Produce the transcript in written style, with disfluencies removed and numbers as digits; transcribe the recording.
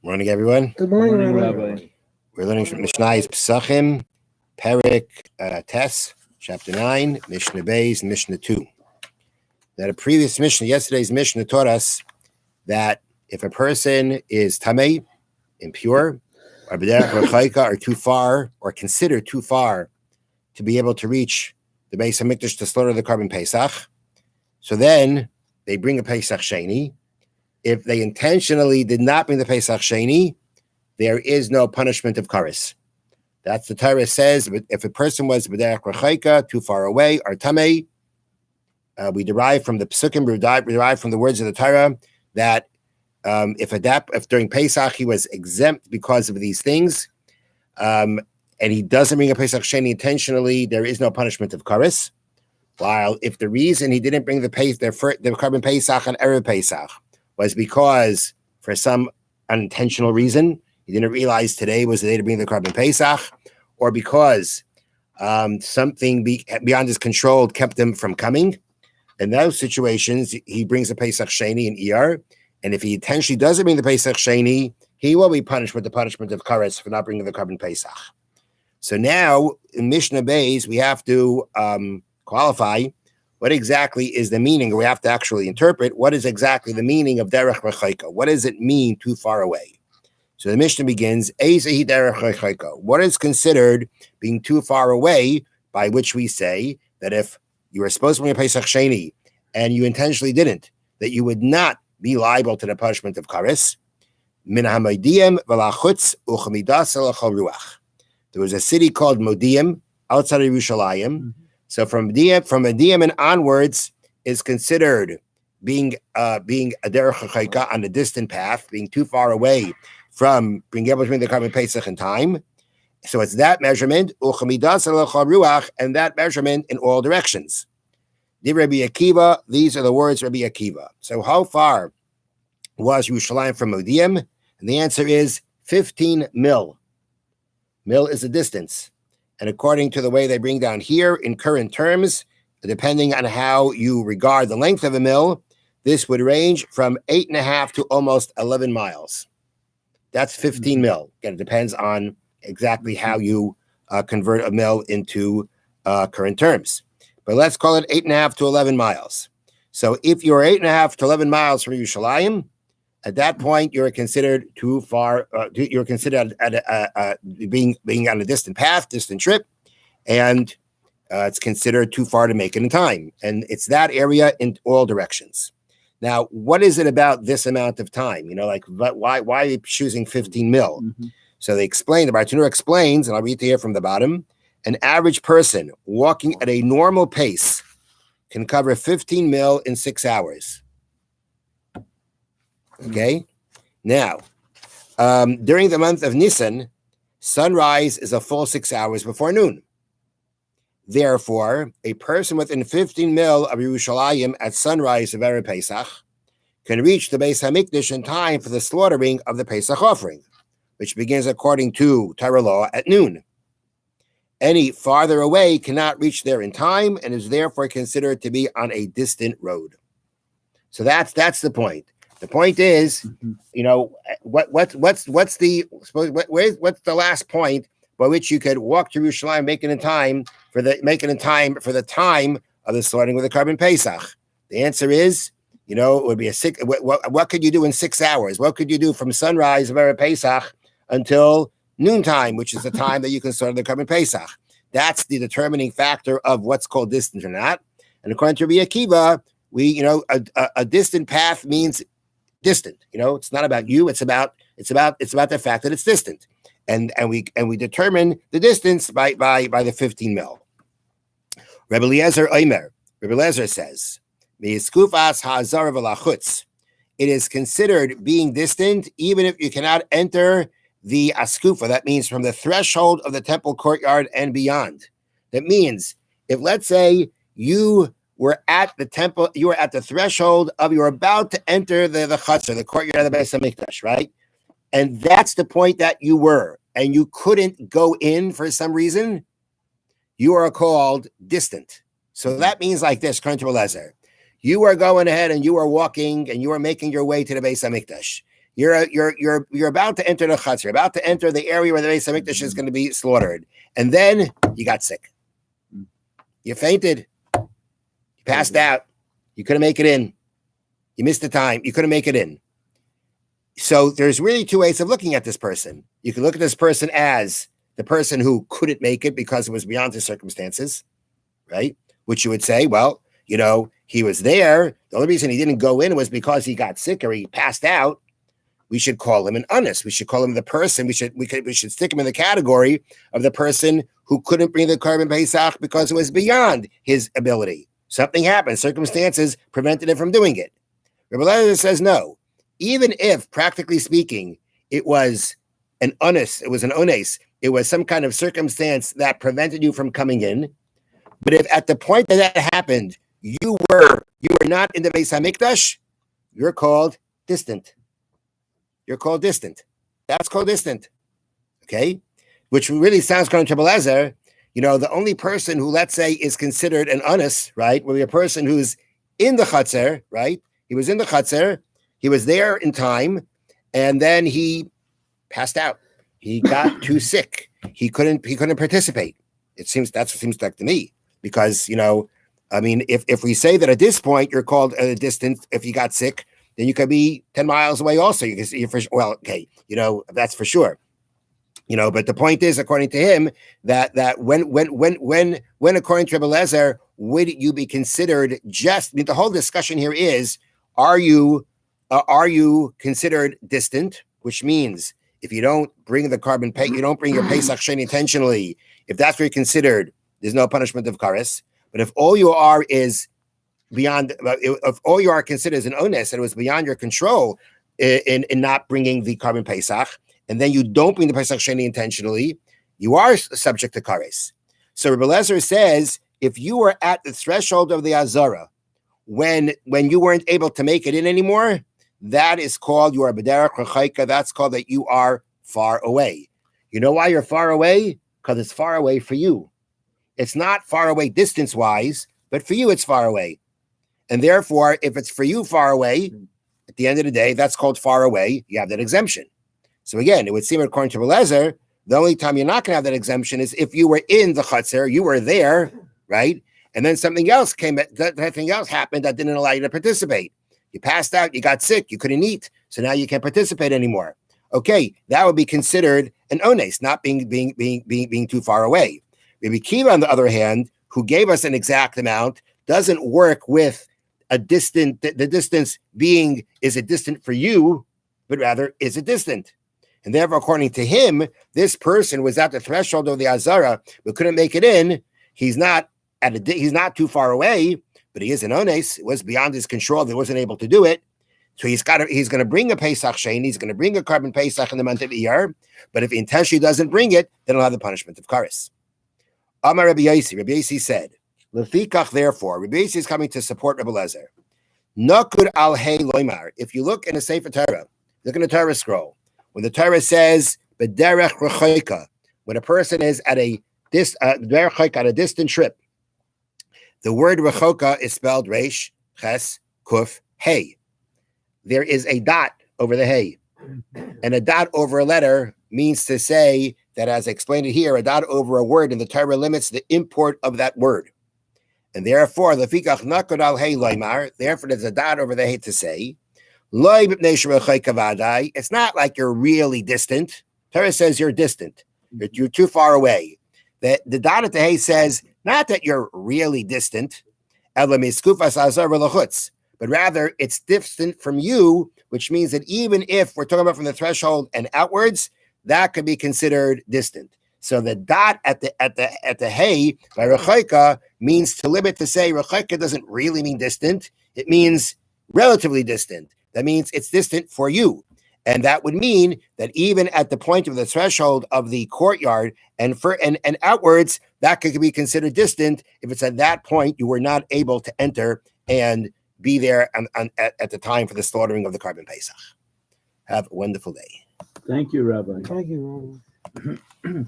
Morning, everyone. Good morning, Morning, Rabbi. Rabbi. We're learning from Mishnah's Pesachim, Perek Tes, chapter 9, Mishnah Beis, and Mishnah 2. Now, the previous Mishnah, yesterday's Mishnah, taught us that if a person is tamei, impure, or b'derech rechaika, or too far, or considered too far to be able to reach the Beis HaMikdash to slaughter the Korban Pesach, so then they bring a Pesach Sheni. If they intentionally did not bring the Pesach Sheni, there is no punishment of kares. That's the Torah says. But if a person was b'derech rechaika, too far away, or tamei, we derive from the psukim, we derive from the words of the Torah that if during Pesach he was exempt because of these things, and he doesn't bring a Pesach Sheni intentionally, there is no punishment of kares. While if the reason he didn't bring the Korban Pesach on Erev Pesach was because for some unintentional reason, he didn't realize today was the day to bring the Korban Pesach, or because something beyond his control kept him from coming. In those situations, he brings the Pesach Sheni in Iyar, and if he intentionally doesn't bring the Pesach Sheni, he will be punished with the punishment of kares for not bringing the Korban Pesach. So now, in Mishnah Beis, we have to qualify what exactly is the meaning, or we have to actually interpret what is exactly the meaning of derech rechaika. What does it mean too far away? So the Mishnah begins, Eizehi derech rechaika. What is considered being too far away, by which we say that if you were supposed to bring a Pesach Sheni and you intentionally didn't, that you would not be liable to the punishment of kares. Min hamodim v'lachutz uchamidas elachol ruach. There was a city called Modiim outside of Yerushalayim. Mm-hmm. So from Modiim and onwards is considered being a derech rechaika on a distant path, being too far away from being able to bring the Korban Pesach in time. So it's that measurement, uchamidas elachol ruach, and that measurement in all directions. Rabbi Akiva, these are the words of Rabbi Akiva. So how far was Yerushalayim from Modiim? And the answer is 15 mil. Mil is a distance. And according to the way they bring down here in current terms, depending on how you regard the length of a mil, this would range from 8.5 to almost 11 miles. That's 15 mil. Again, it depends on exactly how you convert a mil into current terms. But let's call it 8.5 to 11 miles. So if you're 8.5 to 11 miles from Yerushalayim, at that point you're considered too far. You're considered being on a distant path, distant trip, and it's considered too far to make it in time. And it's that area in all directions. Now, what is it about this amount of time? Why are you choosing 15 mil? Mm-hmm. So they explain. The Bartanur explains, and I'll read here from the bottom. An average person walking at a normal pace can cover 15 mil in 6 hours. Okay? Now, during the month of Nisan, sunrise is a full 6 hours before noon. Therefore, a person within 15 mil of Yerushalayim at sunrise of Erev Pesach can reach the Beis HaMikdash in time for the slaughtering of the Pesach offering, which begins according to Torah law at noon. Any farther away cannot reach there in time and is therefore considered to be on a distant road. So that's the point. The point is, what's the last point by which you could walk to Yerushalayim, make it in time for the time of the slaughtering of the Korban Pesach? The answer is, it would be what could you do in 6 hours? What could you do from sunrise of Erev Pesach until noontime, which is the time that you can slaughter the Korban Pesach? That's the determining factor of what's called distant or not. And according to Rabbi Akiva, a distant path means distant. It's not about you. It's about the fact that it's distant. And we determine the distance by the 15 mil. Rabbi Eliezer says, it is considered being distant even if you cannot enter the askufa. That means from the threshold of the temple courtyard and beyond. That means if, let's say, you were at the temple, you were at the threshold of, you're about to enter the chutzner, the courtyard of the Beis HaMikdash, right? And that's the point that you were, and you couldn't go in for some reason, you are called distant. So that means like this, according to Eliezer. You are going ahead and you are walking and you are making your way to the Beis HaMikdash. You're about to enter the chutzner. You're about to enter the area where the Beis Hamikdash is going to be slaughtered, and then you got sick. You fainted. You passed out. You couldn't make it in. You missed the time. You couldn't make it in. So there's really two ways of looking at this person. You can look at this person as the person who couldn't make it because it was beyond his circumstances, right? Which you would say, well, he was there. The only reason he didn't go in was because he got sick or he passed out. We should call him an honest. We should call him the person. We should stick him in the category of the person who couldn't bring the Korban Pesach because it was beyond his ability. Something happened. Circumstances prevented him from doing it. Rebbe Lezer says no. Even if, practically speaking, it was an honest, it was an ones, it was some kind of circumstance that prevented you from coming in. But if at the point that happened, you were not in the Beis Hamikdash, you're called distant. You're called distant. That's called distant. Okay? Which really sounds according to Rebbe Lezer, the only person who, let's say, is considered an honest, right, will be a person who's in the chutzner, right? He was in the chutzner, he was there in time, and then he passed out. He got too sick. He couldn't participate. It seems like to me, because if we say that at this point you're called a distant if you got sick, then you could be 10 miles away also. You can see that's for sure. But the point is, according to him, that when according to Rebbe Lezer, would you be considered just? The whole discussion here is, are you considered distant? Which means if you don't bring the carbon pay, you don't bring your Pesach Sheni intentionally. If that's what you're considered, there's no punishment of kares. But if all you are is beyond, if all you are considered as an ones and it was beyond your control in not bringing the carbon Pesach, and then you don't bring the Pesach Sheni intentionally, you are subject to kares. So Rebbe Lezer says, if you were at the threshold of the Azara, when you weren't able to make it in anymore, that is called you are b'derech rechaika. That's called that you are far away. You know why you're far away? Because it's far away for you. It's not far away distance-wise, but for you it's far away. And therefore, if it's for you far away, at the end of the day, that's called far away. You have that exemption. So again, it would seem according to Rebbe Lezer, the only time you're not going to have that exemption is if you were in the chutzner, you were there, right? And then something else happened that didn't allow you to participate. You passed out, you got sick, you couldn't eat, so now you can't participate anymore. Okay, that would be considered an ones, not being too far away. Rabbi Kiva, on the other hand, who gave us an exact amount, doesn't work with a distant. The distance being, is it distant for you, but rather is it distant? And therefore, according to him, this person was at the threshold of the Azara, but couldn't make it in. He's not too far away, but he is an ones. It was beyond his control. He wasn't able to do it. So he's going to bring a Pesach Sheni. He's going to bring a carbon Pesach in the month of Iyar. But if he intentionally doesn't bring it, then he'll have the punishment of kares. Amar Rabbi Yosi said, Lefikach, therefore, Rabbi Yosi is coming to support Rebbe Lezer. Nakud al hey loymar. If you look in the Sefer Torah, look in the Torah scroll, when the Torah says b'derech rechaika, when a person is at a distant trip, the word rechoka is spelled resh, ches, kuf, hey. There is a dot over the hey. And a dot over a letter means to say that, as I explained it here, a dot over a word in the Torah limits the import of that word. And therefore, lefikach nakod al hey loymar, therefore there's a dot over the hey to say, loy b'pnei sherechoka v'adai. It's not like you're really distant. Torah says you're distant. You're too far away. The dot at the hey says, not that you're really distant, but rather it's distant from you, which means that even if we're talking about from the threshold and outwards, that could be considered distant. So the dot at the hey by rechaika means to limit, to say rechaika doesn't really mean distant. It means relatively distant. That means it's distant for you. And that would mean that even at the point of the threshold of the courtyard and outwards, that could be considered distant if it's at that point you were not able to enter and be there at the time for the slaughtering of the carbon Pesach. Have a wonderful day. Thank you, Rabbi. Thank you, Rabbi.